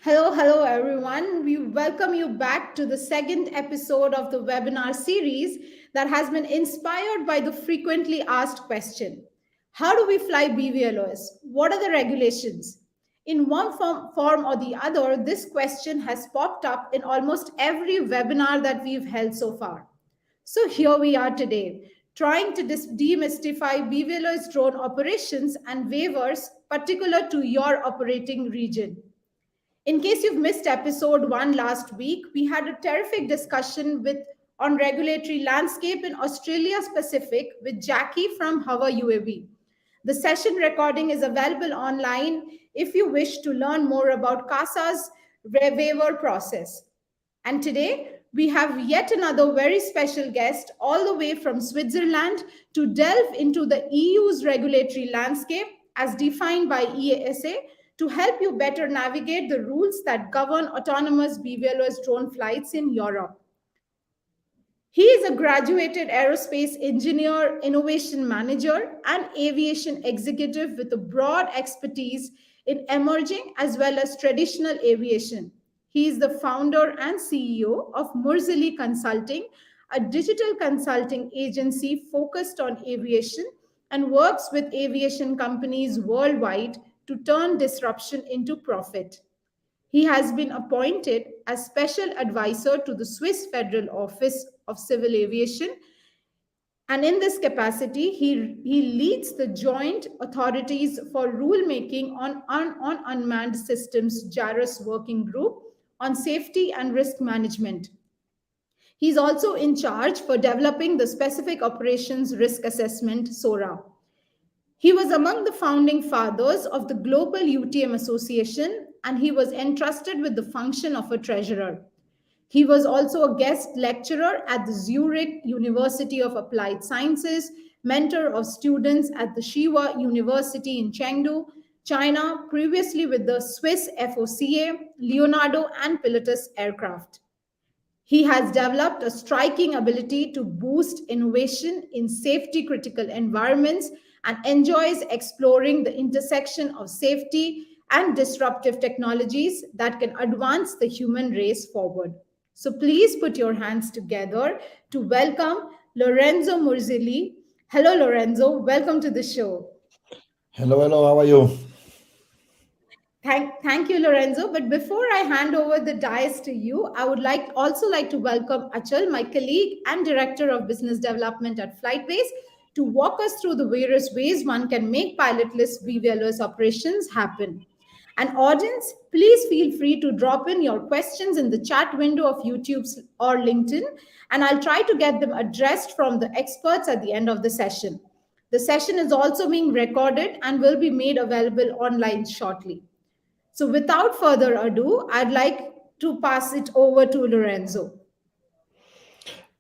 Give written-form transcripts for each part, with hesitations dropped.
Hello everyone. We welcome you back to the second episode of the webinar series that has been inspired by the frequently asked question: how do we fly BVLOS? What are the regulations? In one form or the other, this question has popped up in almost every webinar that we've held so far. So here we are today, trying to demystify BVLOS drone operations and waivers particular to your operating region. In case you've missed episode 1 last week, we had a terrific discussion on regulatory landscape in Australia Pacific with Jackie from Hover UAV. The session recording is available online if you wish to learn more about CASA's waiver process. And today, we have yet another very special guest all the way from Switzerland to delve into the EU's regulatory landscape as defined by EASA to help you better navigate the rules that govern autonomous BVLOS drone flights in Europe. He is a graduated aerospace engineer, innovation manager, and aviation executive with a broad expertise in emerging as well as traditional aviation. He is the founder and CEO of Murzilli Consulting, a digital consulting agency focused on aviation and works with aviation companies worldwide to turn disruption into profit. He has been appointed as special advisor to the Swiss Federal Office of Civil Aviation. And in this capacity, he leads the Joint Authorities for Rulemaking on Unmanned Systems JARUS Working Group on Safety and Risk Management. He's also in charge for developing the Specific Operations Risk Assessment, SORA. He was among the founding fathers of the Global UTM Association, and he was entrusted with the function of a treasurer. He was also a guest lecturer at the Zurich University of Applied Sciences, mentor of students at the Shiwa University in Chengdu, China, previously with the Swiss FOCA, Leonardo, and Pilatus aircraft. He has developed a striking ability to boost innovation in safety-critical environments and enjoys exploring the intersection of safety and disruptive technologies that can advance the human race forward. So please put your hands together to welcome Lorenzo Murzilli. Hello, Lorenzo. Welcome to the show. Hello. How are you? Thank you, Lorenzo. But before I hand over the dais to you, I would also like to welcome Achal, my colleague and Director of Business Development at FlightNow, to walk us through the various ways one can make pilotless BVLOS operations happen. And audience, please feel free to drop in your questions in the chat window of YouTube or LinkedIn, and I'll try to get them addressed from the experts at the end of the session. The session is also being recorded and will be made available online shortly. So without further ado, I'd like to pass it over to Lorenzo.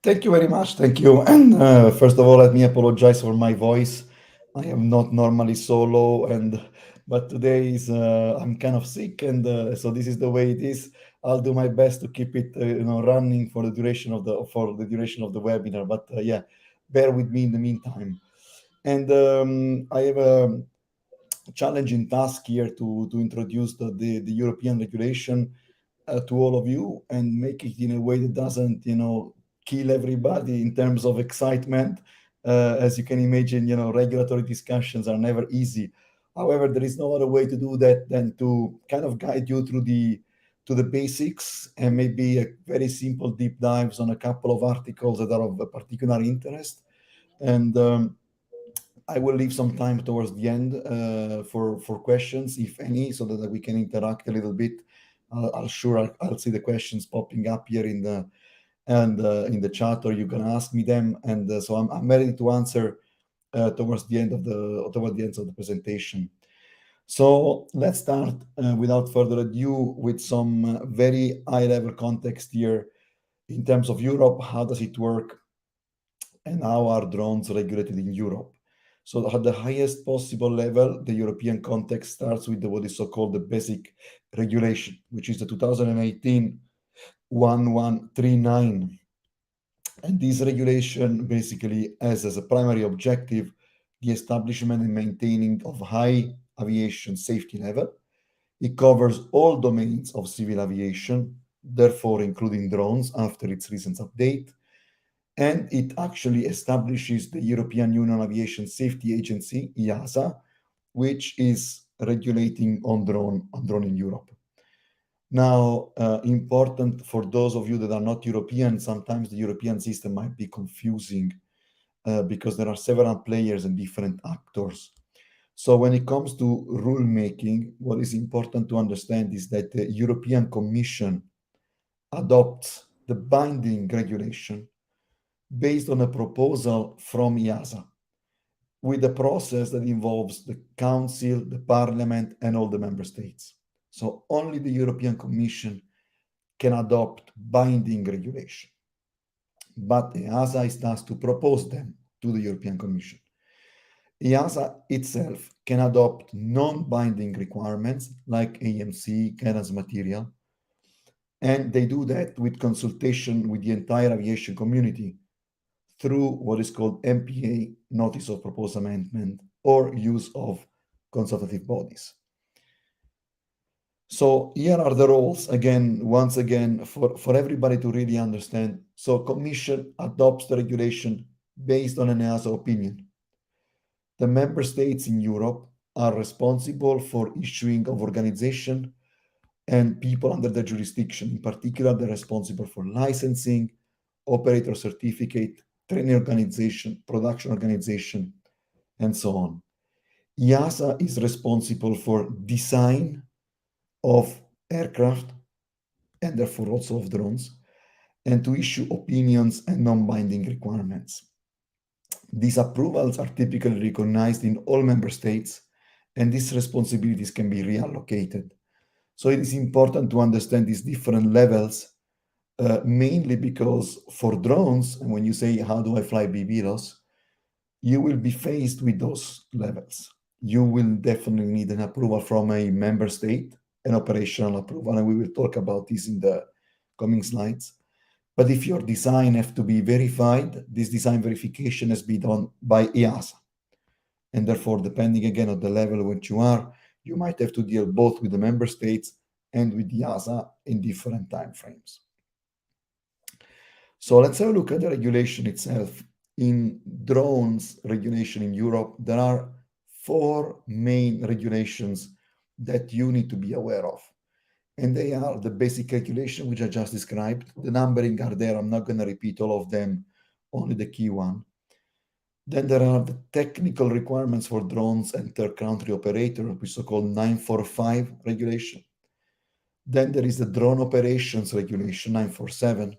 Thank you very much. Thank you. And first of all, let me apologize for my voice. I am not normally solo, but today is I'm kind of sick, and so this is the way it is. I'll do my best to keep it running for the duration of the webinar. But bear with me in the meantime. And I have a challenging task here to introduce the European regulation to all of you and make it in a way that doesn't, kill everybody in terms of excitement. As you can imagine, regulatory discussions are never easy. However, there is no other way to do that than to kind of guide you through the basics and maybe a very simple deep dives on a couple of articles that are of a particular interest. And I will leave some time towards the end for questions, if any, so that we can interact a little bit. I'll see the questions popping up here in the chat, or you can ask me them, and so I'm ready to answer towards the end of the presentation. So let's start without further ado with some very high-level context here in terms of Europe. How does it work, and how are drones regulated in Europe? So at the highest possible level, the European context starts with what is so-called the basic regulation, which is the 2018 1139. And this regulation basically has as a primary objective the establishment and maintaining of high aviation safety level. It covers all domains of civil aviation, therefore including drones after its recent update. And it actually establishes the European Union Aviation Safety Agency, EASA, which is regulating on drone in Europe. Now, important for those of you that are not European, sometimes the European system might be confusing because there are several players and different actors. So when it comes to rulemaking, what is important to understand is that the European Commission adopts the binding regulation based on a proposal from EASA, with a process that involves the Council, the Parliament, and all the member states. So only the European Commission can adopt binding regulation. But EASA is tasked to propose them to the European Commission. EASA itself can adopt non-binding requirements like AMC, guidance material, and they do that with consultation with the entire aviation community through what is called MPA, Notice of Proposed Amendment, or use of consultative bodies. So here are the roles, once again, for everybody to really understand. So Commission adopts the regulation based on an EASA opinion. The member states in Europe are responsible for issuing of organization and people under their jurisdiction. In particular, they're responsible for licensing, operator certificate, training organization, production organization, and so on. EASA is responsible for design of aircraft and therefore also of drones, and to issue opinions and non-binding requirements. These approvals are typically recognized in all member states, and these responsibilities can be reallocated. So it is important to understand these different levels, mainly because for drones, and when you say, how do I fly BVLOS, you will be faced with those levels. You will definitely need an approval from a member state, an operational approval, and we will talk about this in the coming slides. But if your design has to be verified, this design verification has been done by EASA. And therefore, depending again on the level which you are, you might have to deal both with the member states and with EASA in different time frames. So let's have a look at the regulation itself. In drones regulation in Europe, there are 4 main regulations that you need to be aware of. And they are the basic regulation, which I just described. The numbering are there. I'm not going to repeat all of them, only the key one. Then there are the technical requirements for drones and third country operator, which is so-called 945 regulation. Then there is the drone operations regulation, 947.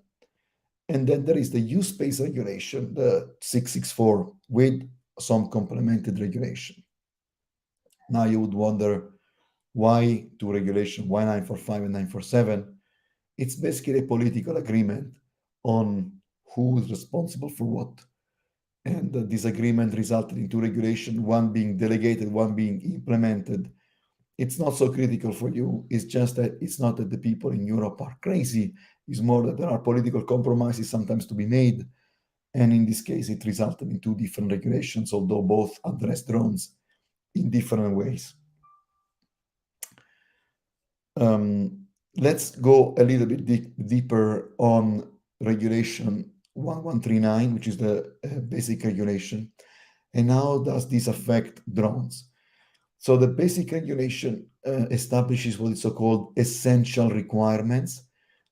And then there is the Usespace regulation, the 664, with some complemented regulation. Now you would wonder, why 2 regulation, why 945 and 947? It's basically a political agreement on who is responsible for what. And this agreement resulted in 2 regulations, one being delegated, one being implemented. It's not so critical for you. It's just that it's not that the people in Europe are crazy. It's more that there are political compromises sometimes to be made. And in this case, it resulted in two different regulations, although both address drones in different ways. Let's go a little bit deeper on regulation 1139, which is the basic regulation. And how does this affect drones? So the basic regulation establishes what is so-called essential requirements.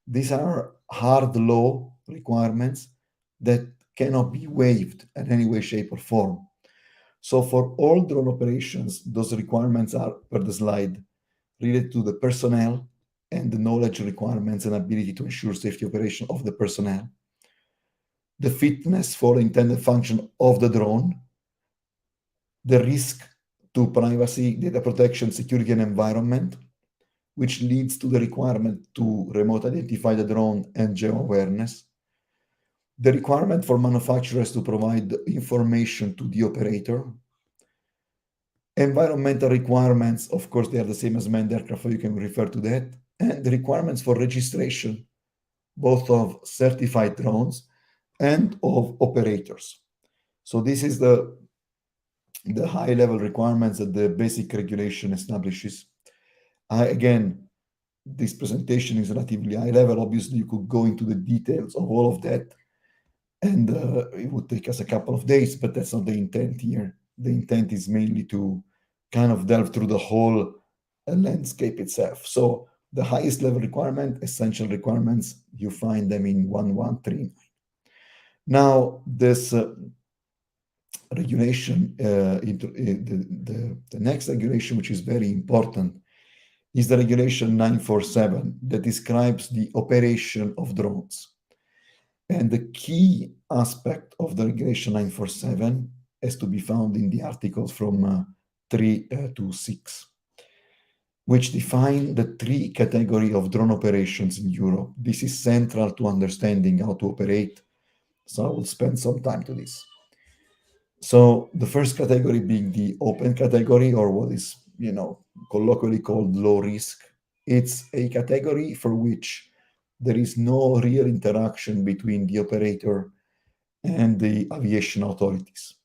These are hard law requirements that cannot be waived in any way, shape, or form. So for all drone operations, those requirements are, per the slide, related to the personnel and the knowledge requirements and ability to ensure safety operation of the personnel, the fitness for the intended function of the drone, the risk to privacy, data protection, security, and environment, which leads to the requirement to remote identify the drone and geo-awareness, the requirement for manufacturers to provide information to the operator, environmental requirements, of course, they are the same as manned aircraft, so you can refer to that, and the requirements for registration, both of certified drones and of operators. So this is the high-level requirements that the basic regulation establishes. Again, this presentation is relatively high level. Obviously, you could go into the details of all of that, and it would take us a couple of days, but that's not the intent here. The intent is mainly to kind of delve through the whole landscape itself. So the highest level requirement, essential requirements, you find them in 1139. Now, this regulation, the next regulation, which is very important, is the regulation 947 that describes the operation of drones. And the key aspect of the regulation 947 is to be found in the articles from 3 to 6, which define the three categories of drone operations in Europe. This is central to understanding how to operate, so I will spend some time to this. So the first category being the open category, or what is, colloquially called low risk. It's a category for which there is no real interaction between the operator and the aviation authorities.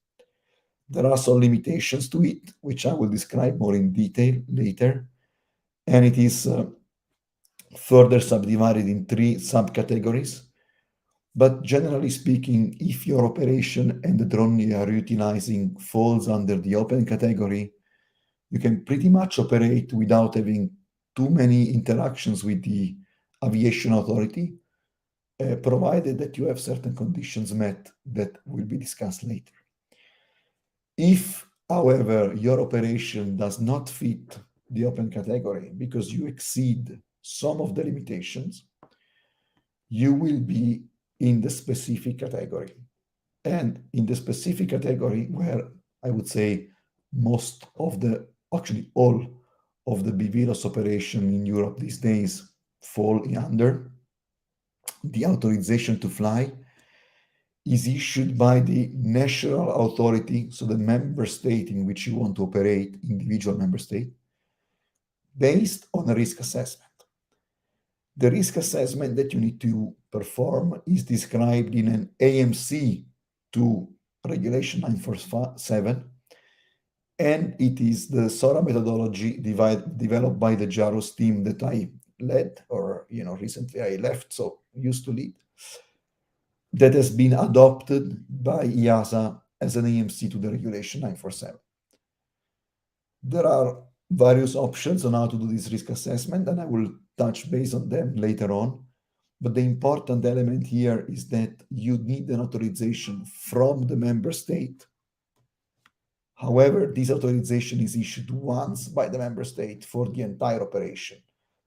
There are some limitations to it, which I will describe more in detail later, and it is further subdivided in three subcategories. But generally speaking, if your operation and the drone you are utilizing falls under the open category, you can pretty much operate without having too many interactions with the aviation authority, provided that you have certain conditions met that will be discussed later. If, however, your operation does not fit the open category because you exceed some of the limitations, you will be in the specific category. And in the specific category, where I would say most of actually all of the BVLOS operation in Europe these days fall under, the authorization to fly is issued by the national authority, so the member state in which you want to operate, individual member state, based on a risk assessment. The risk assessment that you need to perform is described in an AMC to Regulation 947, and it is the SORA methodology developed by the JAROS team that I led, or recently I left, so used to lead, that has been adopted by EASA as an AMC to the Regulation 947. There are various options on how to do this risk assessment, and I will touch base on them later on. But the important element here is that you need an authorization from the member state. However, this authorization is issued once by the member state for the entire operation.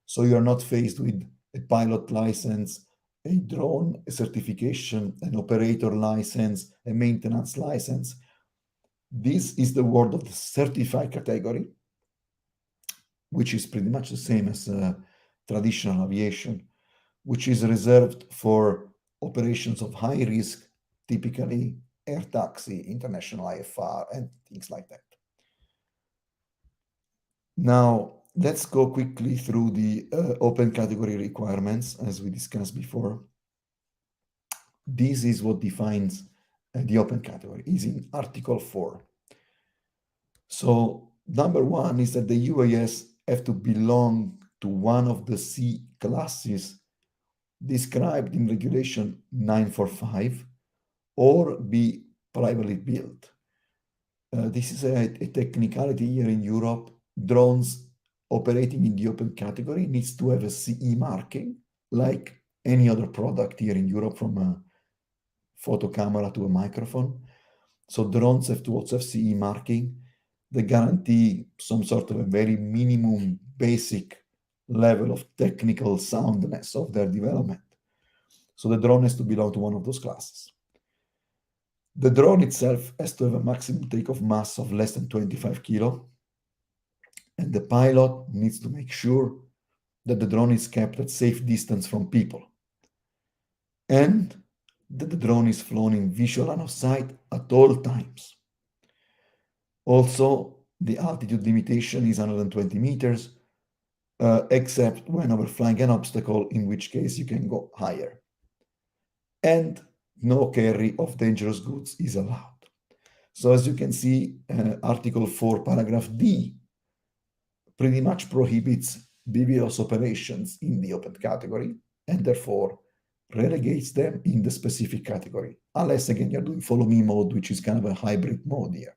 So you are not faced with a pilot license, a drone certification, an operator license, a maintenance license. This is the word of the certified category, which is pretty much the same as traditional aviation, which is reserved for operations of high risk, typically air taxi, international IFR, and things like that. Now, let's go quickly through the open category requirements, as we discussed before. This is what defines the open category, is in Article 4. So number one is that the UAS have to belong to one of the C classes described in Regulation 945 or be privately built. This is a technicality here in Europe. Drones operating in the open category needs to have a CE marking, like any other product here in Europe, from a photo camera to a microphone. So drones have to also have CE marking. They guarantee some sort of a very minimum basic level of technical soundness of their development. So the drone has to belong to one of those classes. The drone itself has to have a maximum takeoff mass of less than 25 kilo, and the pilot needs to make sure that the drone is kept at safe distance from people, and that the drone is flown in visual line of sight at all times. Also, the altitude limitation is 120 meters, except when overflying an obstacle, in which case you can go higher. And no carry of dangerous goods is allowed. So as you can see, Article 4, Paragraph D pretty much prohibits BVLOS operations in the open category, and therefore relegates them in the specific category, unless again you're doing follow me mode, which is kind of a hybrid mode here.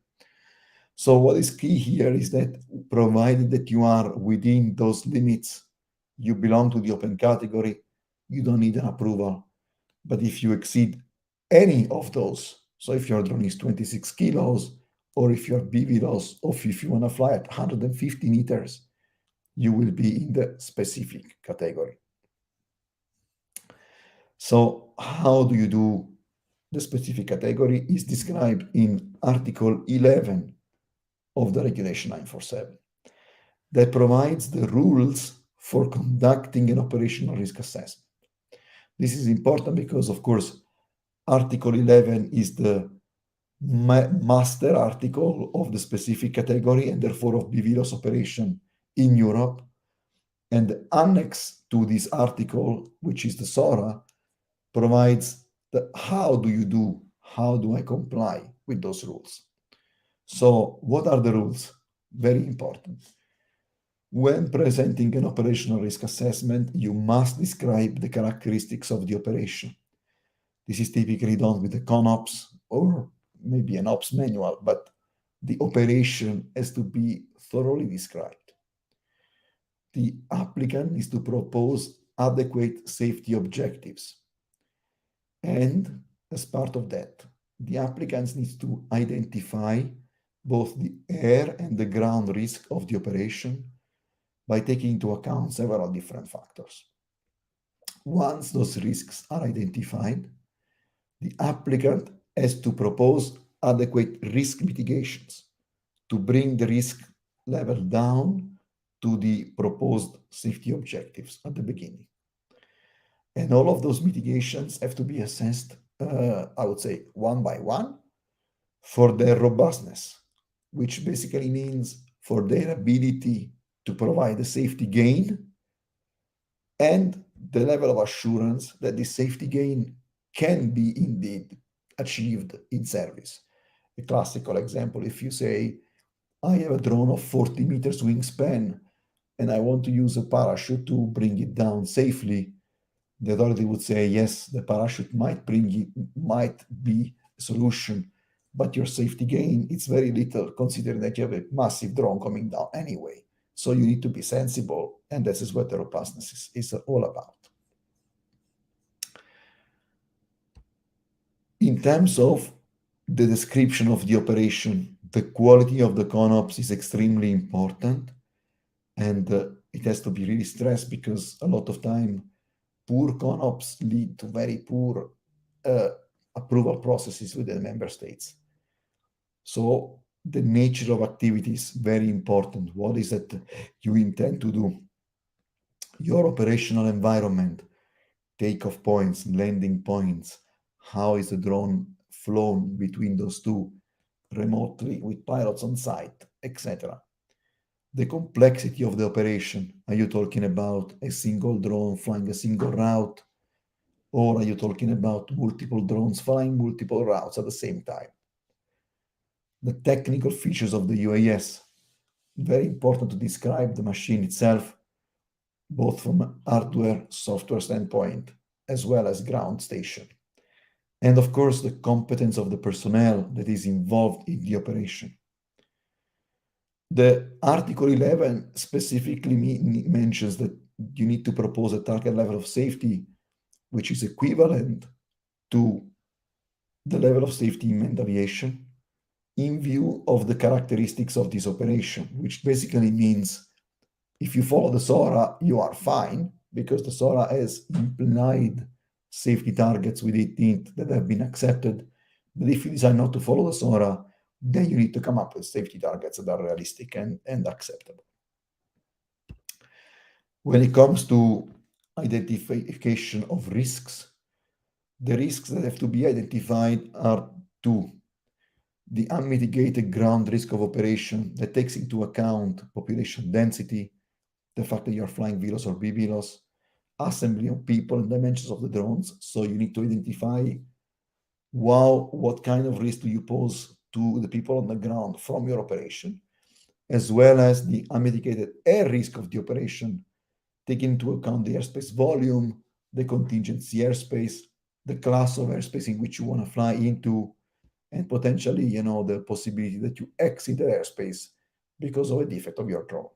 So what is key here is that provided that you are within those limits, you belong to the open category, you don't need an approval. But if you exceed any of those, so if your drone is 26 kilos, or if you're BVLOS, or if you want to fly at 150 meters, you will be in the specific category. So how do you do the specific category is described in Article 11 of the Regulation 947 that provides the rules for conducting an operational risk assessment. This is important because, of course, Article 11 is the master article of the specific category and therefore of BVLOS operation in Europe. And the annex to this article, which is the SORA, provides the how do I comply with those rules? So what are the rules? Very important. When presenting an operational risk assessment, you must describe the characteristics of the operation. This is typically done with a ConOps or maybe an ops manual, but the operation has to be thoroughly described. The applicant needs to propose adequate safety objectives. And as part of that, the applicants needs to identify both the air and the ground risk of the operation by taking into account several different factors. Once those risks are identified, the applicant has to propose adequate risk mitigations to bring the risk level down to the proposed safety objectives at the beginning. And all of those mitigations have to be assessed, I would say, one by one for their robustness, which basically means for their ability to provide a safety gain and the level of assurance that this safety gain can be indeed achieved in service. A classical example, if you say, I have a drone of 40 meters wingspan and I want to use a parachute to bring it down safely, the authority would say, yes, the parachute might be a solution, but your safety gain is very little considering that you have a massive drone coming down anyway. So you need to be sensible, and this is what the robustness is all about. In terms of the description of the operation, the quality of the ConOps is extremely important, and it has to be really stressed because a lot of time poor ConOps lead to very poor approval processes within the member states. So the nature of activity is very important. What is it you intend to do? Your operational environment, takeoff points, landing points, how is the drone flown between those two, remotely with pilots on site, etc. The complexity of the operation. Are you talking about a single drone flying a single route? Or are you talking about multiple drones flying multiple routes at the same time? The technical features of the UAS, very important to describe the machine itself, both from hardware, software standpoint, as well as ground station. And of course, the competence of the personnel that is involved in the operation. The Article 11 specifically mentions that you need to propose a target level of safety which is equivalent to the level of safety in manned aviation in view of the characteristics of this operation, which basically means if you follow the SORA, you are fine because the SORA has implied safety targets with it that have been accepted. But if you decide not to follow the SORA, then you need to come up with safety targets that are realistic and acceptable. When it comes to identification of risks, the risks that have to be identified are two. The unmitigated ground risk of operation that takes into account population density, the fact that you're flying VLOS or BVLOS, assembly of people and dimensions of the drones. So you need to identify, what kind of risk do you pose to the people on the ground from your operation, as well as the unmitigated air risk of the operation, taking into account the airspace volume, the contingency airspace, the class of airspace in which you want to fly into, and potentially, the possibility that you exit the airspace because of a defect of your drone.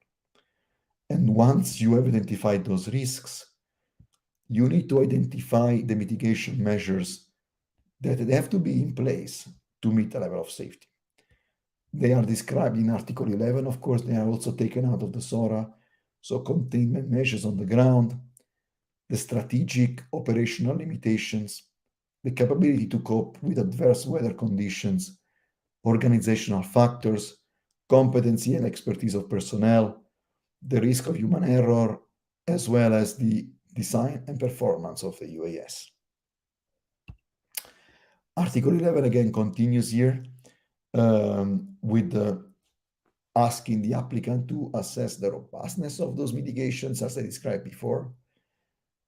And once you have identified those risks, you need to identify the mitigation measures that have to be in place to meet the level of safety. They are described in Article 11. Of course, they are also taken out of the SORA. So containment measures on the ground, the strategic operational limitations, the capability to cope with adverse weather conditions, organizational factors, competency and expertise of personnel, the risk of human error, as well as the design and performance of the UAS. Article 11 again continues here with asking the applicant to assess the robustness of those mitigations as I described before.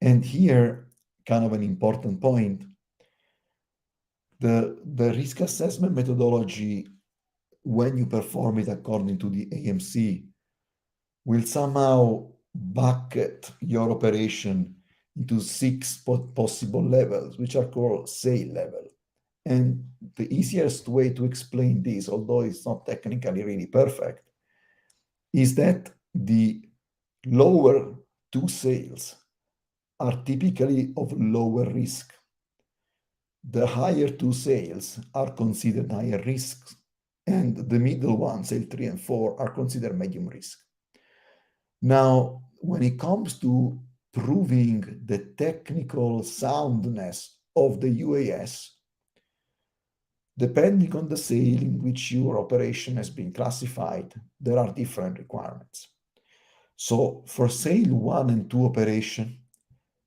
And here, kind of an important point, the risk assessment methodology, when you perform it according to the AMC, will somehow bucket your operation into 6 possible levels, which are called SAIL level. And the easiest way to explain this, although it's not technically really perfect, is that the lower 2 SAILs are typically of lower risk. The higher 2 SAILs are considered higher risks, and the middle one, SAIL 3 and 4, are considered medium risk. Now, when it comes to proving the technical soundness of the UAS, depending on the SAIL in which your operation has been classified, there are different requirements. So for SAIL 1 and 2 operation,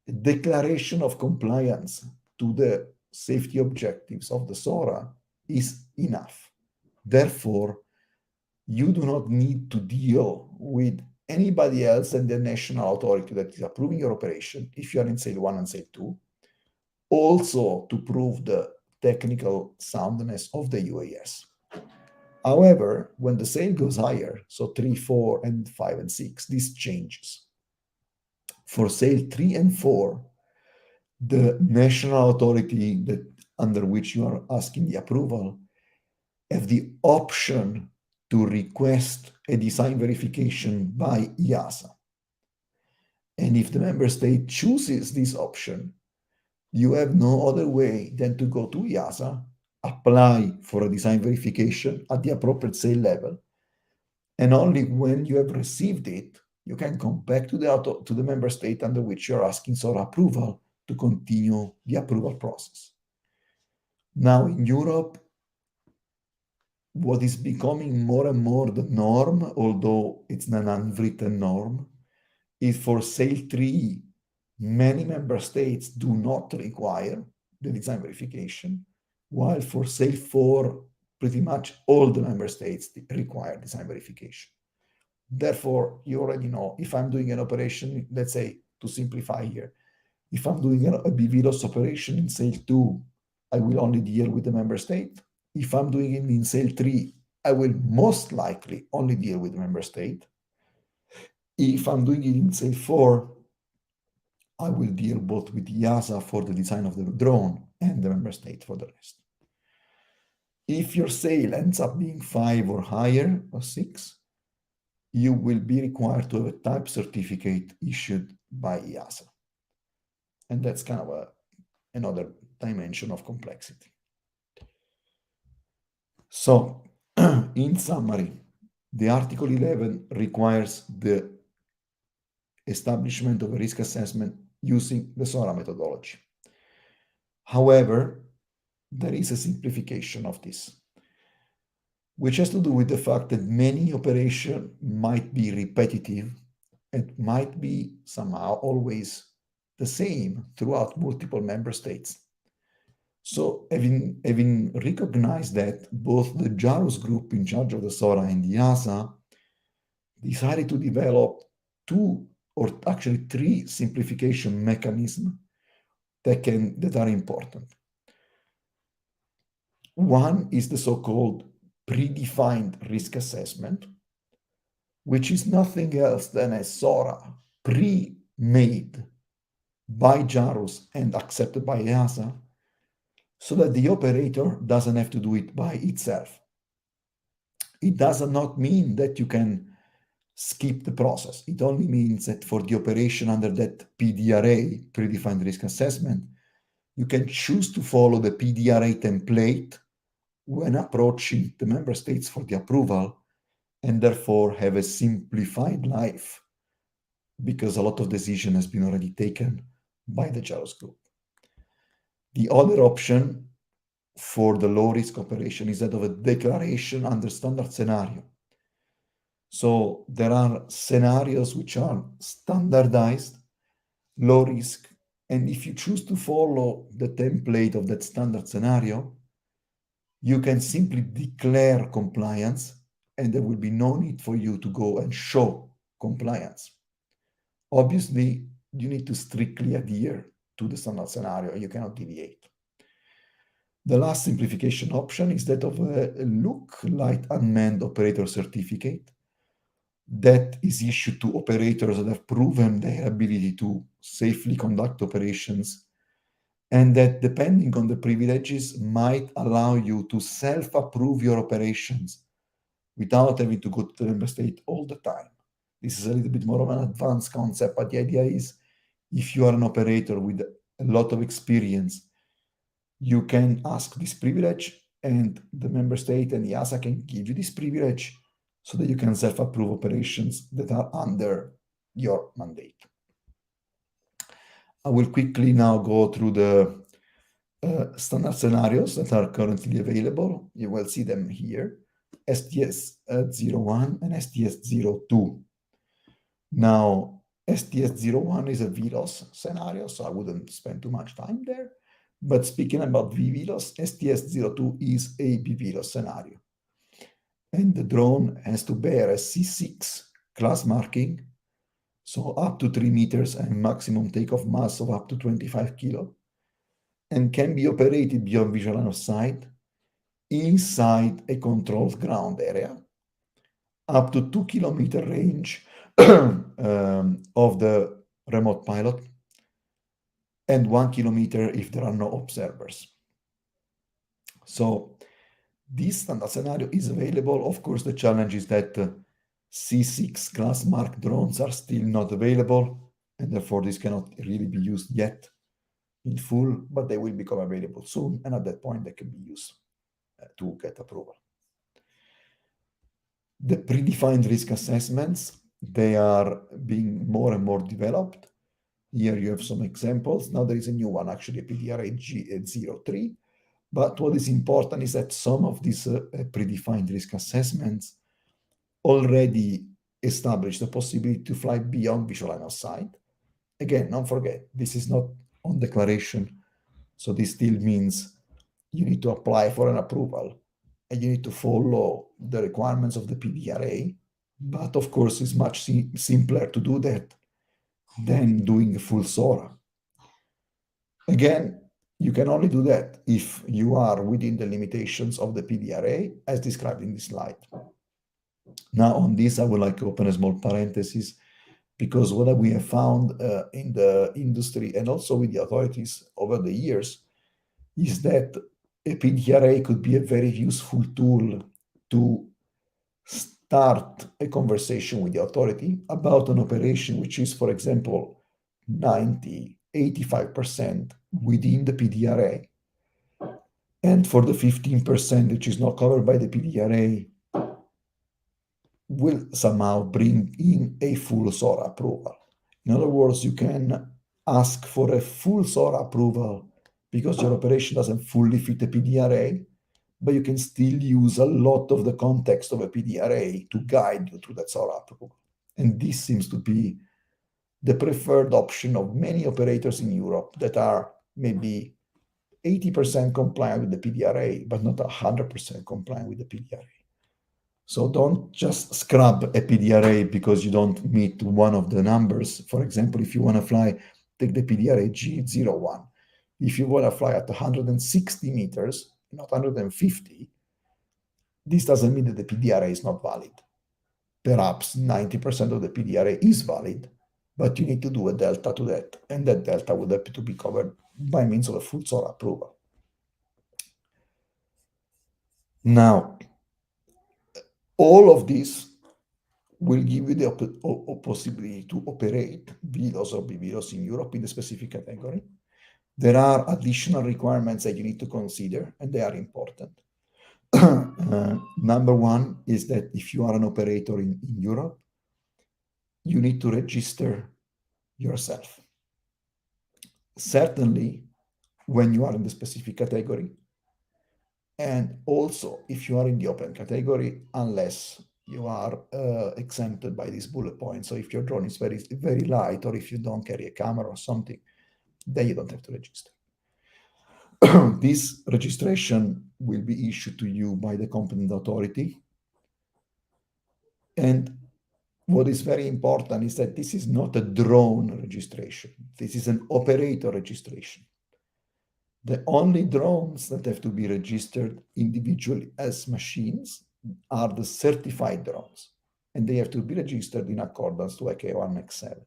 a declaration of compliance to the safety objectives of the SORA is enough. Therefore, you do not need to deal with anybody else than the national authority that is approving your operation if you are in SAIL 1 and SAIL 2, also to prove the technical soundness of the UAS. However, when the SAIL goes higher, so 3, 4, and 5, and 6, this changes. For SAIL 3 and 4, the national authority under which you are asking the approval have the option to request a design verification by EASA. And if the member state chooses this option, you have no other way than to go to EASA, apply for a design verification at the appropriate SAIL level, and only when you have received it, you can come back to the member state under which you're asking SORA approval to continue the approval process. Now in Europe, what is becoming more and more the norm, although it's an unwritten norm, is for SAIL 3, many member states do not require the design verification, while for SAIL 4, pretty much all the member states require design verification. Therefore, you already know, if I'm doing an operation, let's say, to simplify here, If I'm doing a BVLOS operation in SAIL 2, I will only deal with the member state. If I'm doing it in SAIL 3, I will most likely only deal with the member state. If I'm doing it in SAIL 4, I will deal both with EASA for the design of the drone and the member state for the rest. If your SAIL ends up being 5 or higher, or 6, you will be required to have a type certificate issued by EASA. And that's kind of another dimension of complexity. So, in summary, the Article 11 requires the establishment of a risk assessment using the SORA methodology. However, there is a simplification of this, which has to do with the fact that many operations might be repetitive and might be somehow always the same throughout multiple member states. So having recognized that, both the JARUS group in charge of the SORA and the EASA decided to develop 2 or actually 3 simplification mechanisms that are important. One is the so-called predefined risk assessment, which is nothing else than a SORA pre-made by JARUS and accepted by EASA, so that the operator doesn't have to do it by itself. It does not mean that you can skip the process. It only means that for the operation under that PDRA, predefined risk assessment, you can choose to follow the PDRA template when approaching the member states for the approval, and therefore have a simplified life, because a lot of decision has been already taken by the JARUS group. The other option for the low risk operation is that of a declaration under standard scenario. So there are scenarios which are standardized, low risk, and if you choose to follow the template of that standard scenario, you can simply declare compliance, and there will be no need for you to go and show compliance. Obviously, you need to strictly adhere to the standard scenario, and you cannot deviate. The last simplification option is that of a Look Light Unmanned Operator Certificate that is issued to operators that have proven their ability to safely conduct operations, and that, depending on the privileges, might allow you to self-approve your operations without having to go to the member state all the time. This is a little bit more of an advanced concept, but the idea is, if you are an operator with a lot of experience, you can ask this privilege, and the member state and the EASA can give you this privilege so that you can self-approve operations that are under your mandate. I will quickly now go through the standard scenarios that are currently available. You will see them here: STS-01 and STS-02. Now, STS-01 is a VLOS scenario, so I wouldn't spend too much time there. But speaking about VVLOS, STS-02 is a BVLOS scenario. And the drone has to bear a C6 class marking, so up to 3 meters and maximum takeoff mass of up to 25 kilo, and can be operated beyond visual line of sight inside a controlled ground area, up to 2 kilometer range of the remote pilot, and 1 kilometer if there are no observers. So this standard scenario is available. Of course, the challenge is that C6 class mark drones are still not available, and therefore this cannot really be used yet in full, but they will become available soon, and at that point they can be used to get approval. The predefined risk assessments, they are being more and more developed. Here you have some examples. Now there is a new one, actually, a PDRA-03. But what is important is that some of these predefined risk assessments already establish the possibility to fly beyond visual line of sight. Again, don't forget, this is not on declaration. So this still means you need to apply for an approval and you need to follow the requirements of the PDRA. But of course, it's much simpler to do that than doing a full SORA. Again, you can only do that if you are within the limitations of the PDRA as described in this slide. Now on this, I would like to open a small parenthesis because what we have found in the industry and also with the authorities over the years is that a PDRA could be a very useful tool to start a conversation with the authority about an operation which is, for example, 90, 85% within the PDRA. And for the 15% which is not covered by the PDRA, will somehow bring in a full SORA approval. In other words, you can ask for a full SORA approval because your operation doesn't fully fit the PDRA, but you can still use a lot of the context of a PDRA to guide you through that SORA approval. And this seems to be the preferred option of many operators in Europe that are maybe 80% compliant with the PDRA, but not 100% compliant with the PDRA. So don't just scrub a PDRA because you don't meet one of the numbers. For example, if you want to fly, take the PDRA G01. If you want to fly at 160 meters, not 150, this doesn't mean that the PDRA is not valid. Perhaps 90% of the PDRA is valid, but you need to do a delta to that, and that delta would have to be covered by means of a full SORA approval. Now, all of this will give you the possibility to operate BVLOS or BVLOS in Europe in the specific category. There are additional requirements that you need to consider, and they are important. Number one is that if you are an operator in Europe, you need to register yourself. Certainly, when you are in the specific category, and also if you are in the open category, unless you are exempted by this bullet point. So if your drone is very, very light, or if you don't carry a camera or something, then you don't have to register. This registration will be issued to you by the competent authority. And what is very important is that this is not a drone registration. This is an operator registration. The only drones that have to be registered individually as machines are the certified drones, and they have to be registered in accordance to IK1 X7.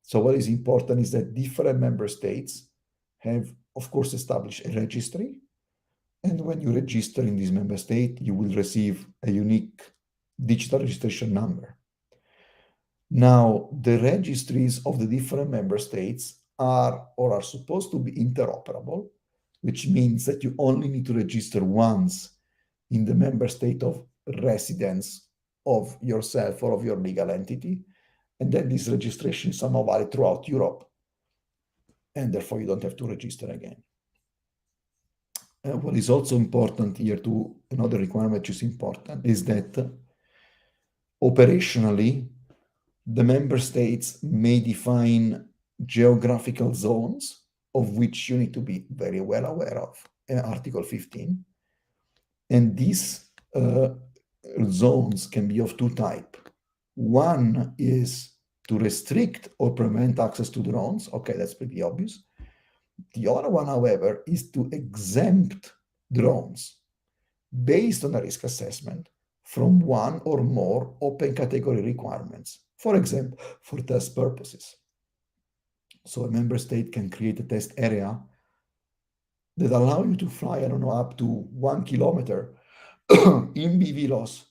So what is important is that different member states have, of course, established a registry, and when you register in this member state, you will receive a unique digital registration number. Now, the registries of the different member states are or are supposed to be interoperable, which means that you only need to register once in the member state of residence of yourself or of your legal entity, and then this registration is somehow valid throughout Europe, and therefore you don't have to register again. What is also important here too, another requirement which is important, is that operationally, the member states may define geographical zones of which you need to be very well aware of, Article 15. And these zones can be of two types. One is to restrict or prevent access to drones. Okay, that's pretty obvious. The other one, however, is to exempt drones based on a risk assessment from one or more open category requirements. For example, for test purposes. So a member state can create a test area that allow you to fly, I don't know, up to 1 kilometer in BVLOS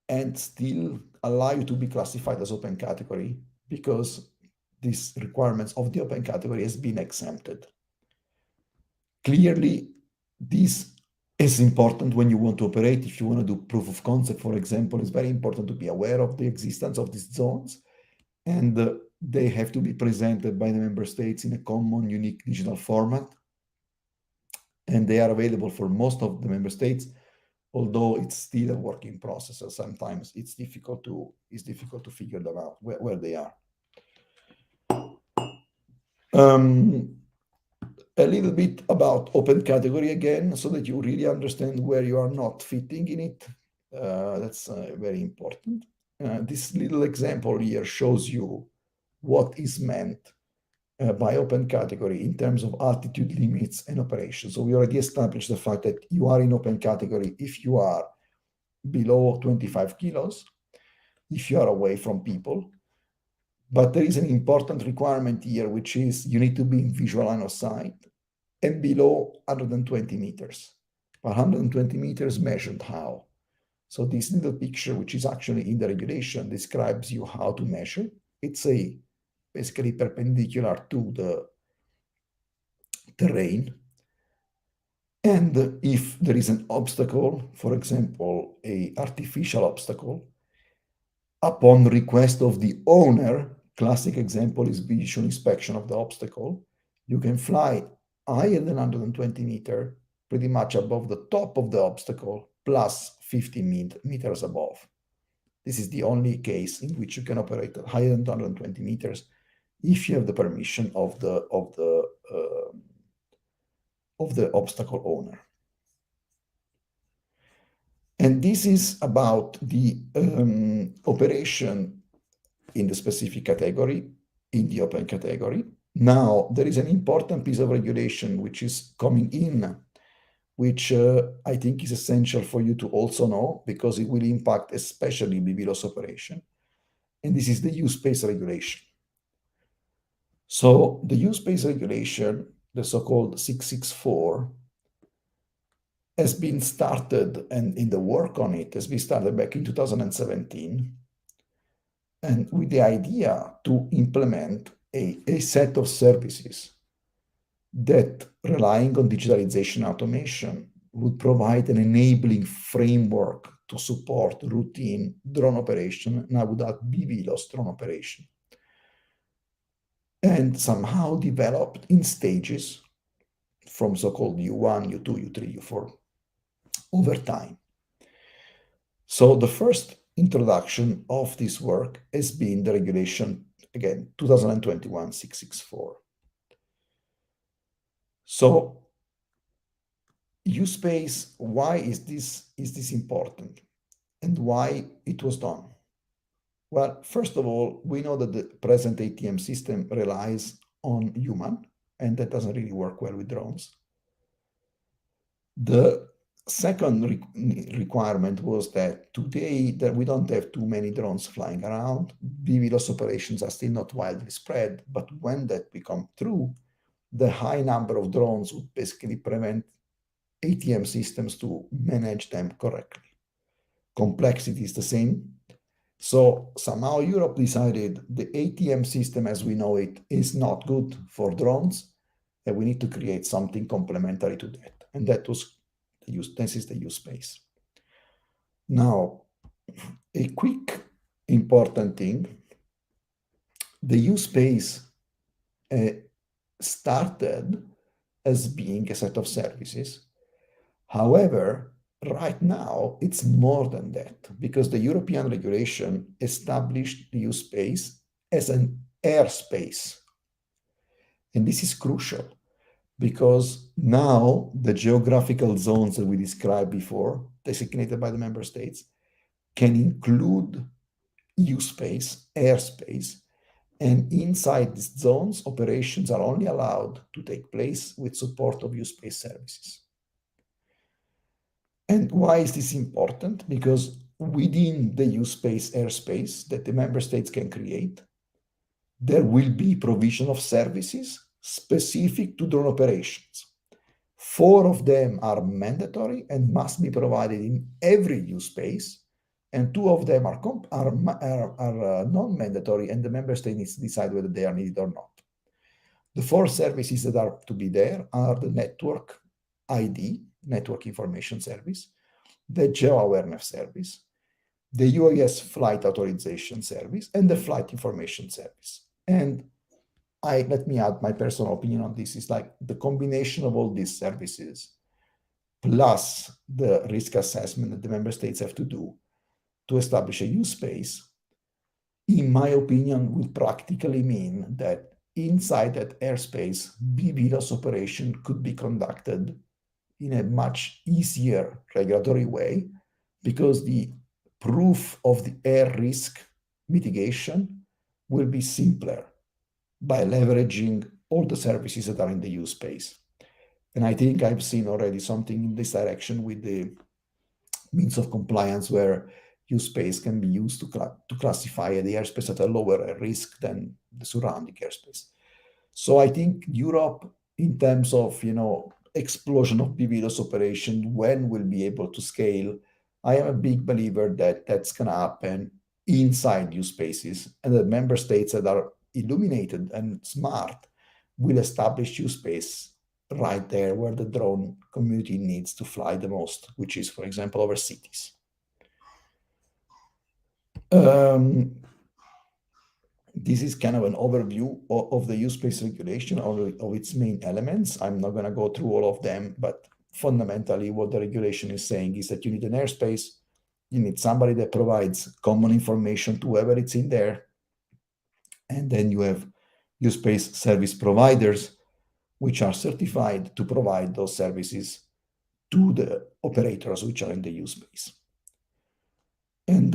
and still allow you to be classified as open category because these requirements of the open category has been exempted. Clearly, this is important when you want to operate. If you want to do proof of concept, for example, it's very important to be aware of the existence of these zones, and they have to be presented by the member states in a common, unique digital format. And they are available for most of the member states, although it's still a work in process. So sometimes it's difficult to figure them out where they are. A little bit about open category again, so that you really understand where you are not fitting in it. That's very important. This little example here shows you what is meant by open category in terms of altitude limits and operations. So we already established the fact that you are in open category if you are below 25 kilos, if you are away from people. But there is an important requirement here, which is you need to be in visual line of sight and below 120 meters. 120 meters measured how? So this little picture, which is actually in the regulation, describes you how to measure. It's basically perpendicular to the terrain. And if there is an obstacle, for example, an artificial obstacle, upon request of the owner, classic example is visual inspection of the obstacle, you can fly higher than 120 meters, pretty much above the top of the obstacle, plus 50 meters above. This is the only case in which you can operate at higher than 120 meters if you have the permission of the obstacle owner. And this is about the operation in the specific category, in the open category. Now, there is an important piece of regulation which is coming in, which I think is essential for you to also know, because it will impact especially BVLOS operation. And this is the Usespace regulation. So the Usespace regulation, the so-called 664, has been started, and in the work on it has been started back in 2017, and with the idea to implement a set of services that, relying on digitalization automation, would provide an enabling framework to support routine drone operation, now without BVLOS drone operation, and somehow developed in stages from so-called U1, U2, U3, U4 over time. So the first introduction of this work has been the regulation, again, 2021-664. So Usespace, why is this important, and why it was done? Well, first of all, we know that the present ATM system relies on human, and that doesn't really work well with drones. The second requirement was that today that we don't have too many drones flying around. BVLOS operations are still not widely spread, but when that become true, the high number of drones would basically prevent ATM systems to manage them correctly. Complexity is the same. So somehow Europe decided the ATM system as we know it is not good for drones, and we need to create something complementary to that. And that was this is the Usespace. Now, a quick important thing, the Usespace started as being a set of services. However, right now, it's more than that, because the European regulation established the Usespace as an airspace. And this is crucial, because now the geographical zones that we described before, designated by the member states, can include Usespace, airspace, and inside these zones, operations are only allowed to take place with support of Usespace services. And why is this important? Because within the Usespace airspace that the member states can create, there will be provision of services specific to drone operations. 4 of them are mandatory and must be provided in every Usespace, and 2 of them are non-mandatory, and the member state needs to decide whether they are needed or not. The 4 services that are to be there are the network ID, network information service, the geo-awareness service, the UAS flight authorization service, and the flight information service. And let me add my personal opinion on this, is like the combination of all these services plus the risk assessment that the member states have to do to establish a Usespace, in my opinion, will practically mean that inside that airspace, BVLOS operation could be conducted in a much easier regulatory way, because the proof of the air risk mitigation will be simpler. by leveraging all the services that are in the use space. And I think I've seen already something in this direction with the means of compliance where use space can be used to classify the airspace at a lower risk than the surrounding airspace. So I think Europe, in terms of explosion of BVLOS operation, when we'll be able to scale, I am a big believer that that's going to happen inside use spaces, and the member states that are illuminated and smart will establish use space right there where the drone community needs to fly the most, which is, for example, over cities. Um, this is kind of an overview of the use space regulation, of its main elements. I'm not going to go through all of them, but fundamentally what the regulation is saying is that you need an airspace, you need somebody that provides common information to whoever it's in there, and then you have use space service providers, which are certified to provide those services to the operators which are in the use space. And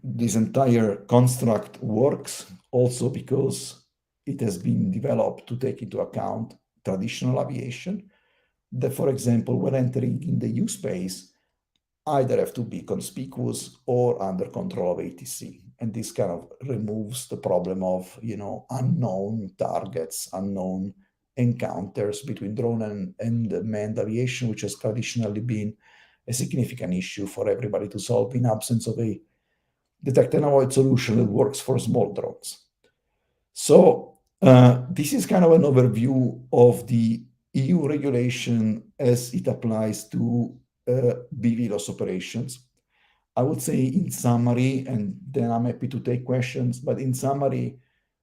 this entire construct works also because it has been developed to take into account traditional aviation that, for example, when entering in the use space, either have to be conspicuous or under control of ATC. And this kind of removes the problem of, unknown targets, unknown encounters between drone and manned aviation, which has traditionally been a significant issue for everybody to solve in absence of a detect and avoid solution that works for small drones. So this is kind of an overview of the EU regulation as it applies to BVLOS operations. I would say in summary, and then I'm happy to take questions, but in summary,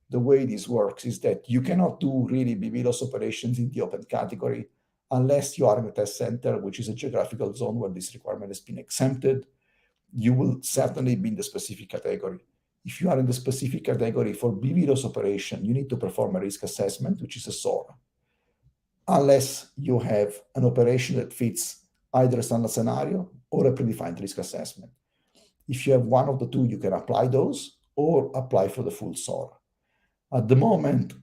the way this works is that you cannot do really BVLOS operations in the open category unless you are in a test center, which is a geographical zone where this requirement has been exempted. You will certainly be in the specific category. If you are in the specific category for BVLOS operation, you need to perform a risk assessment, which is a SORA, unless you have an operation that fits either a standard scenario or a predefined risk assessment. If you have one of the two, you can apply those or apply for the full SORA. At the moment,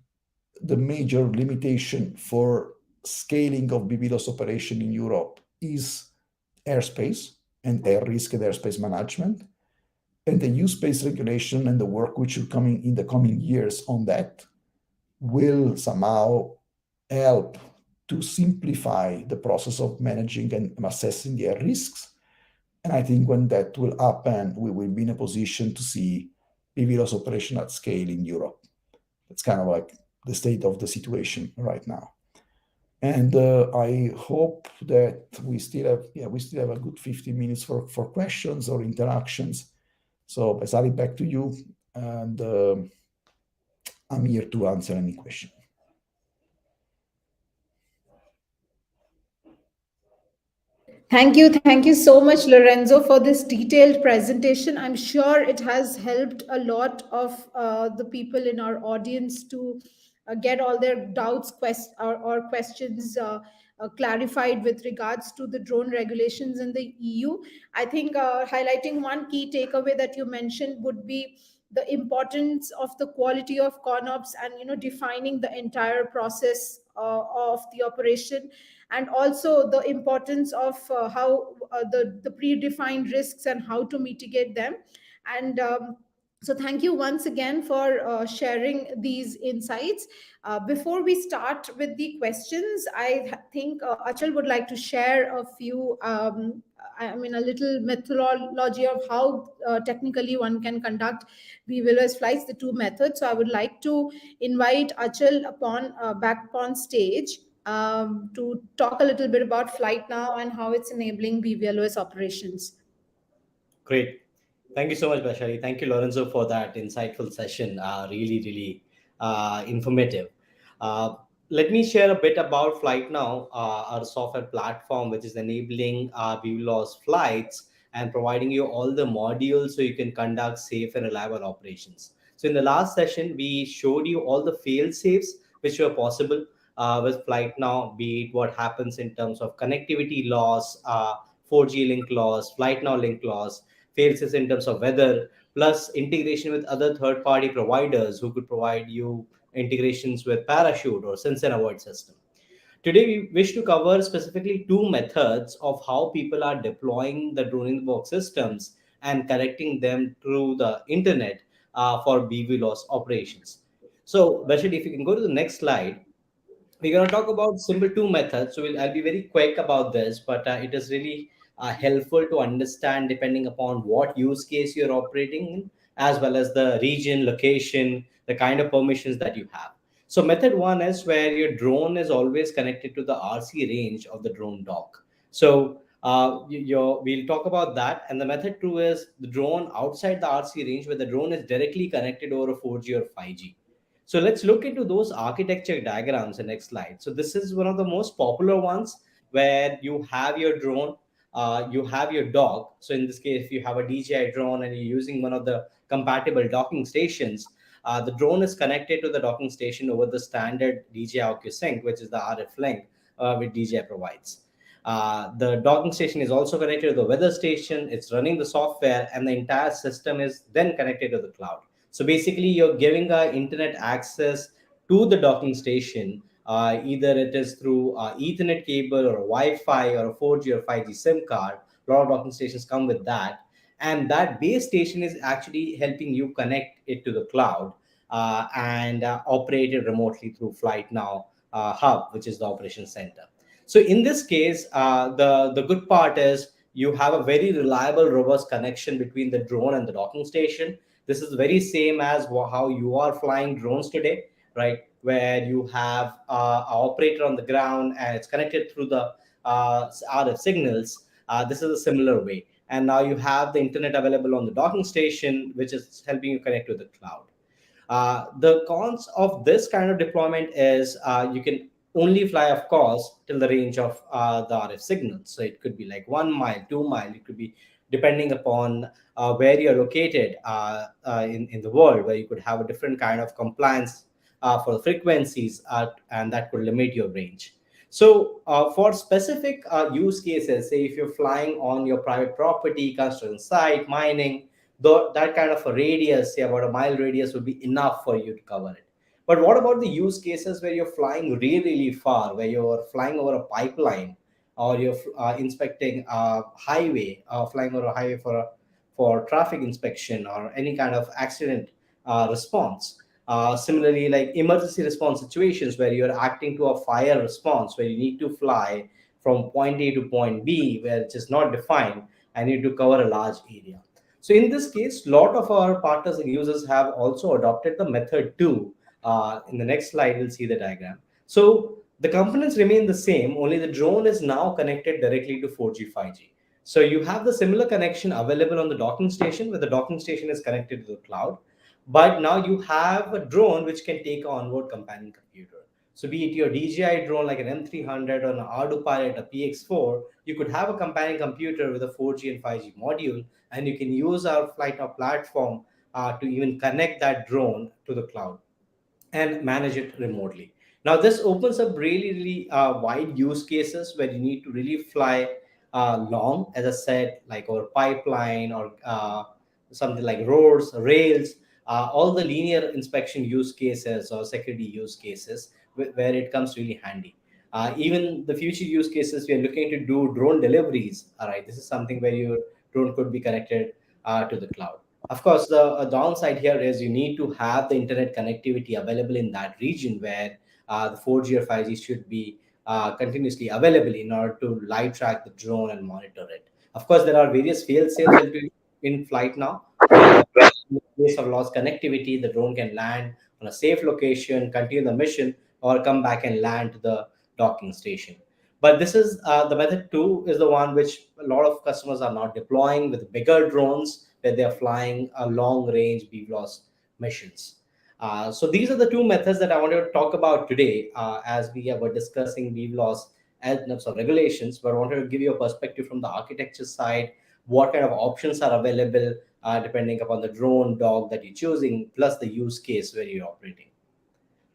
the major limitation for scaling of BVLOS operation in Europe is airspace and air risk and airspace management. And the use space regulation and the work which will come in the coming years on that will somehow help to simplify the process of managing and assessing the air risks. And I think when that will happen, we will be in a position to see BVLOS operation at scale in Europe. That's kind of like the state of the situation right now. And I hope that we still have a good 15 minutes for questions or interactions. So Besari, back to you, and I'm here to answer any question. Thank you so much, Lorenzo, for this detailed presentation. I'm sure it has helped a lot of the people in our audience to get all their doubts or questions clarified with regards to the drone regulations in the EU. I think highlighting one key takeaway that you mentioned would be the importance of the quality of ConOps and defining the entire process of the operation, and also the importance of how the predefined risks and how to mitigate them. And so thank you once again for sharing these insights. Before we start with the questions, think Achal would like to share a few a little methodology of how technically one can conduct BVLOS flights, the two methods. So I would like to invite Achal back upon stage to talk a little bit about FlightNow and how it's enabling BVLOS operations. Great. Thank you so much, Bashari. Thank you, Lorenzo, for that insightful session. Really informative. Uh, Let me share a bit about FlightNow, our software platform, which is enabling BVLOS flights and providing you all the modules so you can conduct safe and reliable operations. So in the last session, we showed you all the fail safes which were possible with FlightNow, be it what happens in terms of connectivity loss, 4G link loss, FlightNow link loss, failsafes in terms of weather, plus integration with other third-party providers who could provide you integrations with parachute or sense and avoid system. Today, we wish to cover specifically two methods of how people are deploying the drone in the box systems and connecting them through the internet for BVLOS operations. So, Bashir, if you can go to the next slide, we're going to talk about Symbol2 methods. So I'll be very quick about this, but it is really helpful to understand depending upon what use case you're operating in, as well as the region, location, the kind of permissions that you have. So method one is where your drone is always connected to the RC range of the drone dock. So we'll talk about that. And the method two is the drone outside the RC range, where the drone is directly connected over a 4G or 5G. So let's look into those architecture diagrams in the next slide. So this is one of the most popular ones where you have your drone, you have your dock. So in this case, if you have a DJI drone and you're using one of the compatible docking stations, the drone is connected to the docking station over the standard DJI OcuSync, which is the RF link which DJI provides. The docking station is also connected to the weather station. It's running the software, and the entire system is then connected to the cloud. So basically, you're giving internet access to the docking station. Either it is through Ethernet cable or a Wi-Fi or a 4G or 5G SIM card. A lot of docking stations come with that, and that base station is actually helping you connect it to the cloud and operate it remotely through FlightNow hub, which is the operation center. So in this case, the good part is you have a very reliable, robust connection between the drone and the docking station. This is very same as how you are flying drones today, right? Where you have an operator on the ground and it's connected through the RF signals. This is a similar way. And now you have the internet available on the docking station, which is helping you connect to the cloud. The cons of this kind of deployment is you can only fly, of course, till the range of the RF signals. So it could be like 1 mile, 2 mile. It could be depending upon where you're located in the world, where you could have a different kind of compliance for the frequencies, and that could limit your range. So for specific use cases, say if you're flying on your private property, construction site, mining, though that kind of a radius, say about a mile radius, would be enough for you to cover it. But what about the use cases where you're flying really, really far, where you're flying over a pipeline, or you're inspecting a highway, flying over a highway for traffic inspection or any kind of accident response? Similarly, like emergency response situations where you're acting to a fire response, where you need to fly from point A to point B, where it's just not defined, and you need to cover a large area. So in this case, a lot of our partners and users have also adopted the method two. In the next slide, we'll see the diagram. So the components remain the same, only the drone is now connected directly to 4G, 5G. So you have the similar connection available on the docking station, where the docking station is connected to the cloud. But now you have a drone which can take an onboard companion computer. So be it your DJI drone like an M300 or an Ardu Pilot, a PX4, you could have a companion computer with a 4G and 5G module, and you can use our FlightNow platform to even connect that drone to the cloud and manage it remotely. Now, this opens up really, really wide use cases where you need to really fly long, as I said, like over pipeline or something like roads, rails, all the linear inspection use cases or security use cases where it comes really handy. Even the future use cases, we are looking to do drone deliveries. All right, this is something where your drone could be connected to the cloud. Of course, the downside here is you need to have the internet connectivity available in that region where the 4G or 5G should be continuously available in order to live track the drone and monitor it. Of course, there are various fail safes in FlightNow, where in case of lost connectivity, the drone can land on a safe location, continue the mission, or come back and land to the docking station. But this is the method two is the one which a lot of customers are now deploying with bigger drones where they are flying a long range BVLOS missions. So these are the two methods that I wanted to talk about today as we were discussing BVLOS as terms of regulations, but I wanted to give you a perspective from the architecture side, what kind of options are available depending upon the drone dog that you're choosing, plus the use case where you're operating.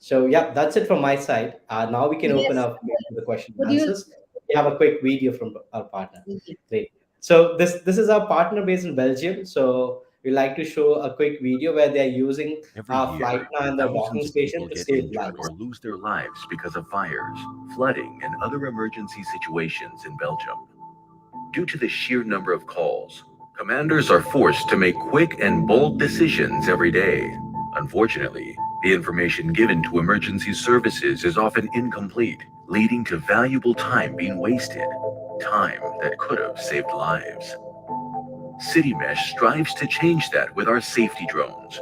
So yeah, that's it from my side. Now we can open Yes. up to the question Would and you? answers. We have a quick video from our partner. Great. So this is our partner based in Belgium. So we like to show a quick video where they are using Every year, FlightNow and their docking thousands of station people to get save injured lives. or lose their lives because of fires, flooding, and other emergency situations in Belgium. Due to the sheer number of calls, commanders are forced to make quick and bold decisions every day. Unfortunately, the information given to emergency services is often incomplete, leading to valuable time being wasted, time that could have saved lives. CityMesh strives to change that with our safety drones.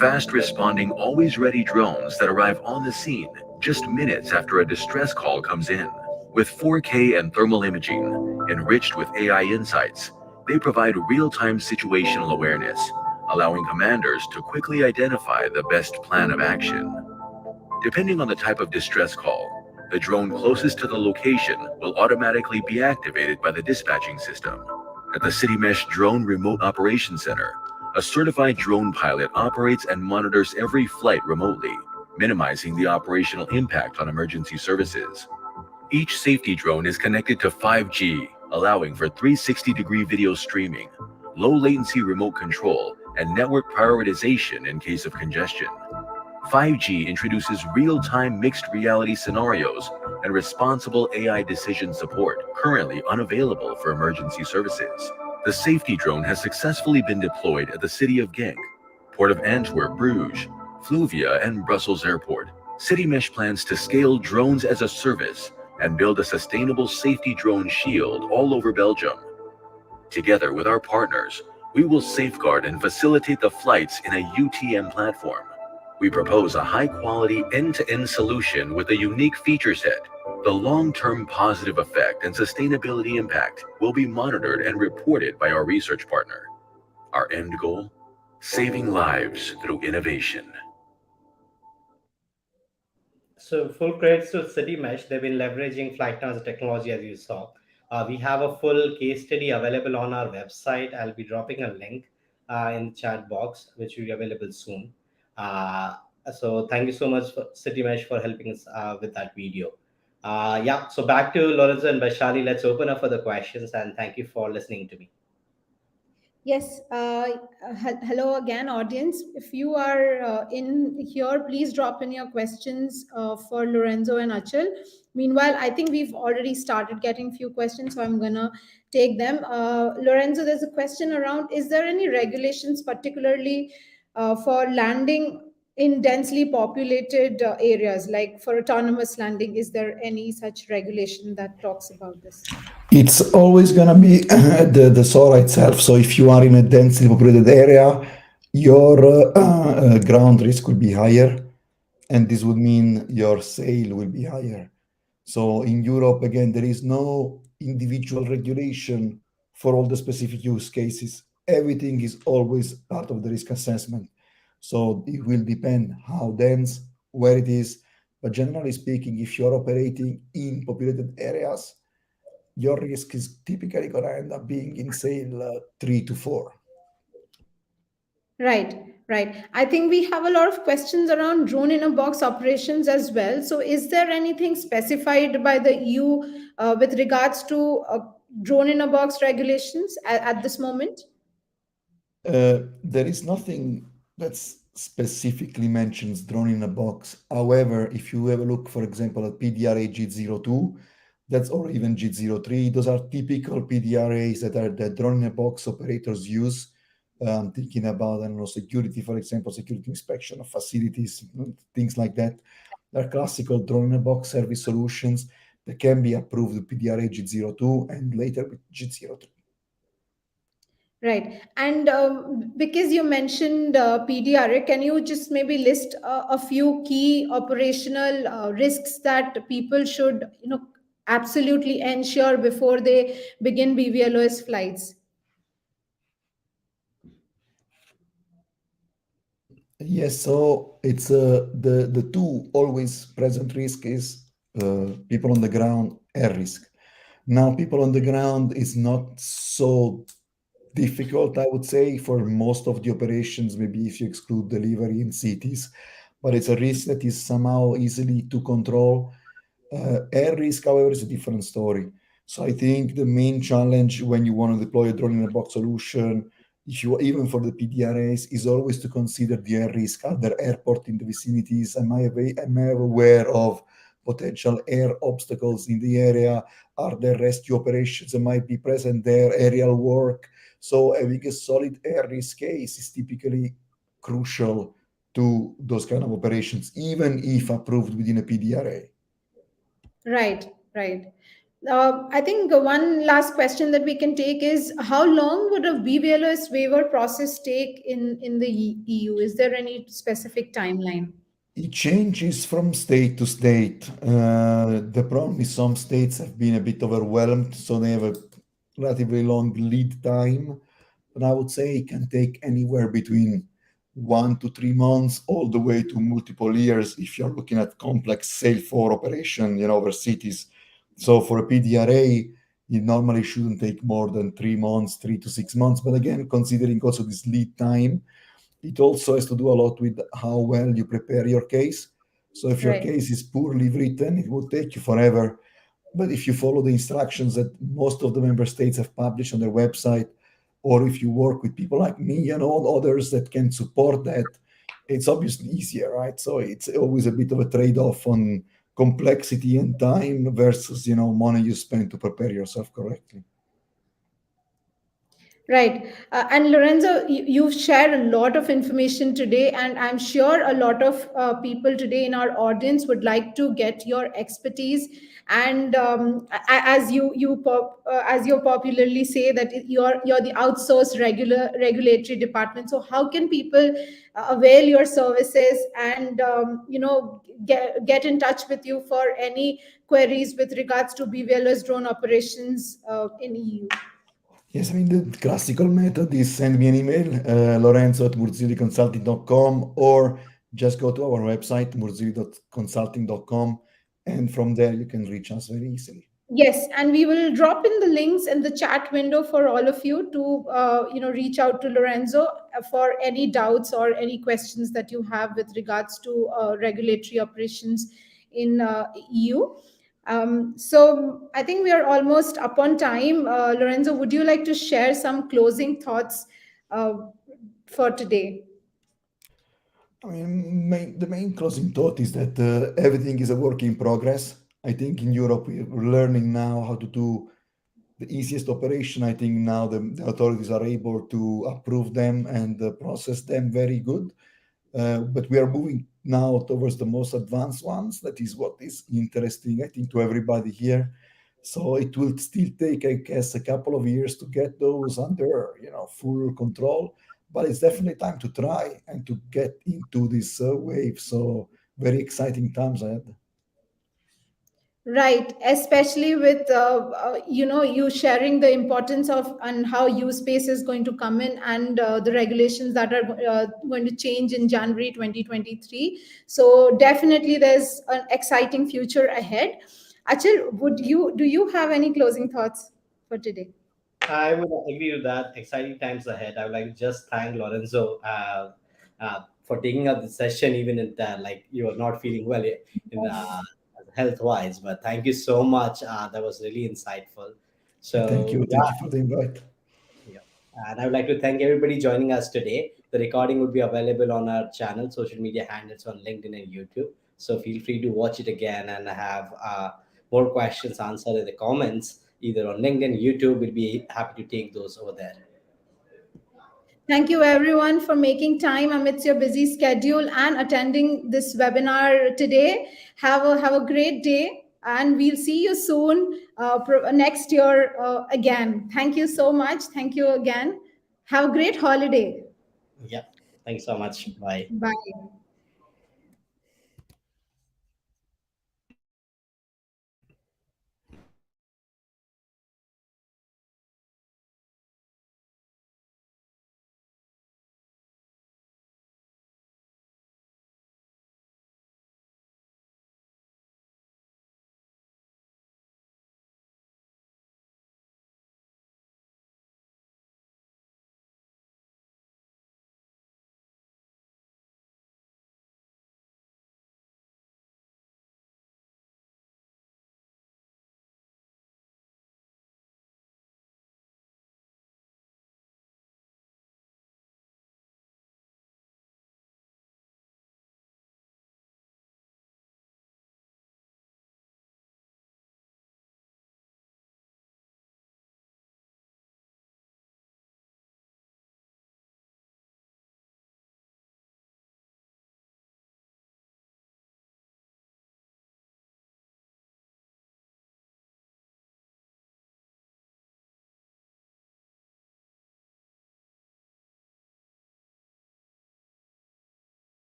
Fast responding, always ready drones that arrive on the scene just minutes after a distress call comes in. With 4K and thermal imaging, enriched with AI insights, they provide real-time situational awareness, allowing commanders to quickly identify the best plan of action. Depending on the type of distress call, the drone closest to the location will automatically be activated by the dispatching system. At the CityMesh Drone Remote Operations Center, a certified drone pilot operates and monitors every flight remotely, minimizing the operational impact on emergency services. Each safety drone is connected to 5G, allowing for 360-degree video streaming, low latency remote control, and network prioritization in case of congestion. 5G introduces real-time mixed reality scenarios and responsible AI decision support, currently unavailable for emergency services. The safety drone has successfully been deployed at the city of Genk, Port of Antwerp, Bruges, Fluvia, and Brussels Airport. CityMesh plans to scale drones as a service and build a sustainable safety drone shield all over Belgium. Together with our partners, we will safeguard and facilitate the flights in a UTM platform. We propose a high-quality end-to-end solution with a unique feature set. The long-term positive effect and sustainability impact will be monitored and reported by our research partner. Our end goal? Saving lives through innovation. So full credits to City Mesh. They've been leveraging FlightNow as a technology, as you saw. We have a full case study available on our website. I'll be dropping a link in the chat box, which will be available soon. Uh, so thank you so much for City Mesh for helping us with that video. Yeah, so back to Lorenzo and Baishali. Let's open up for the questions, and thank you for listening to me. Yes. Hello again, audience. If you are in here, please drop in your questions for Lorenzo and Achal. Meanwhile, I think we've already started getting few questions, so I'm gonna take them. Lorenzo, there's a question around: is there any regulations, particularly for landing in densely populated areas, like for autonomous landing? Is there any such regulation that talks about this? It's always going to be the SORA itself. So if you are in a densely populated area, your ground risk will be higher, and this would mean your sale will be higher. So in Europe, again, there is no individual regulation for all the specific use cases. Everything is always part of the risk assessment. So it will depend how dense, where it is. But generally speaking, if you're operating in populated areas, your risk is typically going to end up being in sale 3 to 4. Right, right. I think we have a lot of questions around drone in a box operations as well. So, is there anything specified by the EU with regards to drone in a box regulations at this moment? There is nothing that specifically mentions drone in a box. However, if you have a look, for example, at PDRA JIT02, that's or even JIT03, those are typical PDRAs that are the drone in a box operators use. Thinking about, I don't know, security, for example, security inspection of facilities, things like that. They're classical drone in a box service solutions that can be approved with PDRA JIT02 and later with JIT03. Right. And because you mentioned PDRA, can you just maybe list a few key operational risks that people should, absolutely ensure before they begin BVLOS flights? Yes, so it's the two always present risk is people on the ground, air risk. Now, people on the ground is not so difficult, I would say, for most of the operations, maybe if you exclude delivery in cities, but it's a risk that is somehow easily to control. Air risk, however, is a different story. So I think the main challenge when you want to deploy a drone in a box solution if you even for the PDRAs, is always to consider the air risk. Are there airport in the vicinities? Am I aware of potential air obstacles in the area? Are there rescue operations that might be present there? Aerial work. So having a solid air risk case is typically crucial to those kind of operations, even if approved within a PDRA. Right, right. I think one last question that we can take is how long would a BVLOS waiver process take in the EU? Is there any specific timeline? It changes from state to state. The problem is some states have been a bit overwhelmed, so they have a relatively long lead time. But I would say it can take anywhere between 1 to 3 months, all the way to multiple years if you're looking at complex sail for operation, over cities. So for a PDRA, it normally shouldn't take more than 3 months, 3 to 6 months. But again, considering also this lead time, it also has to do a lot with how well you prepare your case. So if your Right. case is poorly written, it will take you forever. But if you follow the instructions that most of the member states have published on their website, or if you work with people like me and all others that can support that, it's obviously easier, right? So it's always a bit of a trade-off on complexity and time versus money you spend to prepare yourself correctly. Right. And Lorenzo, you've shared a lot of information today, and I'm sure a lot of people today in our audience would like to get your expertise. And as as you popularly say that you're the outsourced regulatory department. So how can people avail your services and get in touch with you for any queries with regards to BVLOS drone operations in EU? Yes, I mean, the classical method is send me an email, Lorenzo at murzilliconsulting.com, or just go to our website, murzilli.consulting.com, and from there you can reach us very easily. Yes, and we will drop in the links in the chat window for all of you to reach out to Lorenzo for any doubts or any questions that you have with regards to regulatory operations in EU. So I think we are almost up on time. Lorenzo, would you like to share some closing thoughts uh, for today? I mean, the main closing thought is that everything is a work in progress. I think in Europe we're learning now how to do the easiest operation. I think now the authorities are able to approve them and process them very good. But we are moving now towards the most advanced ones. That is what is interesting, I think, to everybody here. So it will still take, I guess, a couple of years to get those under, full control. But it's definitely time to try and to get into this wave. So very exciting times ahead. Right, especially with you sharing the importance of and how Usespace is going to come in and the regulations that are going to change in January 2023. So definitely, there's an exciting future ahead. Achal, do you have any closing thoughts for today? I would agree with that. Exciting times ahead. I would like to just thank Lorenzo for taking up the session, even if like you are not feeling well in health wise. But thank you so much. That was really insightful. Thank So you. Thank you for the invite. yeah. And I would like to thank everybody joining us today. The recording will be available on our channel, social media handles on LinkedIn and YouTube. So feel free to watch it again and have more questions answered in the comments, either on LinkedIn, YouTube. We'll be happy to take those over there. Thank you, everyone, for making time amidst your busy schedule and attending this webinar today. Have a great day, and we'll see you soon next year again. Thank you so much. Thank you again. Have a great holiday. Yeah. Thanks so much. Bye. Bye.